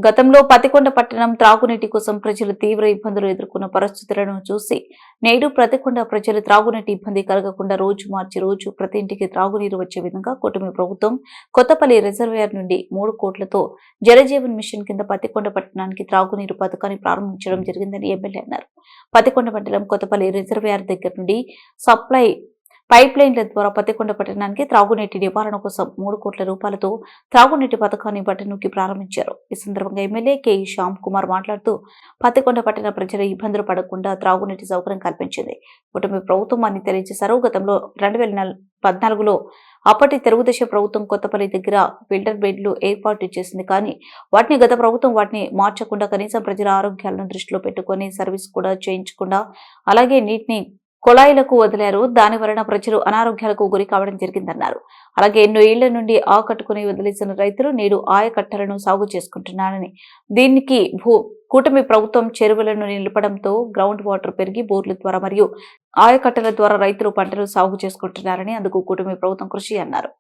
గతంలో పతికొండ పట్టణం త్రాగునీటి కోసం ప్రజలు తీవ్ర ఇబ్బందులు ఎదుర్కొన్న పరిస్థితులను చూసి నేడు పతికొండ ప్రజలు త్రాగునీటి ఇబ్బంది కలగకుండా రోజు మార్చి రోజు ప్రతి ఇంటికి త్రాగునీరు వచ్చే విధంగా కూటమి ప్రభుత్వం కొత్తపల్లి రిజర్వాయర్ నుండి 3 కోట్లతో జలజీవన్ మిషన్ కింద పతికొండ పట్టణానికి త్రాగునీరు పథకాన్ని ప్రారంభించడం జరిగిందని ఎమ్మెల్యే అన్నారు. పతికొండ మండలం కొత్తపల్లి రిజర్వాయర్ దగ్గర నుండి సప్లై పైప్ లైన్ల ద్వారా పతికొండ పట్టణానికి త్రాగునీటి నివారణ కోసం 3 కోట్ల రూపాయలతో త్రాగునీటి పథకాన్ని పట్టణంకి ప్రారంభించారు. ఈ సందర్భంగా ఎమ్మెల్యే కెఈ శ్యామ్ కుమార్ మాట్లాడుతూ పతికొండ పట్టణ ప్రజలు ఇబ్బందులు పడకుండా త్రాగునీటి సౌకర్యం కల్పించింది కూటమి ప్రభుత్వం అని తెలియజేశారు. గతంలో 2014లో అప్పటి తెలుగుదేశం ప్రభుత్వం కొత్తపల్లి దగ్గర ఫిల్టర్ బెడ్లు ఏర్పాటు చేసింది. కానీ వాటిని గత ప్రభుత్వం మార్చకుండా కనీసం ప్రజల ఆరోగ్యాలను దృష్టిలో పెట్టుకుని సర్వీస్ కూడా చేయించకుండా అలాగే నీటిని కుళాయిలకు వదిలారు. దాని వలన ప్రజలు అనారోగ్యాలకు గురి కావడం జరిగిందన్నారు. అలాగే ఎన్నో ఏళ్ల నుండి ఆకట్టుకుని వదిలేసిన రైతులు నేడు ఆయకట్టలను సాగు చేసుకుంటున్నారని, దీనికి కూటమి ప్రభుత్వం చెరువులను నిలపడంతో గ్రౌండ్ వాటర్ పెరిగి బోర్ల ద్వారా మరియు ఆయకట్టల ద్వారా రైతులు పంటలు సాగు చేసుకుంటున్నారని, అందుకు కూటమి ప్రభుత్వం కృషి అన్నారు.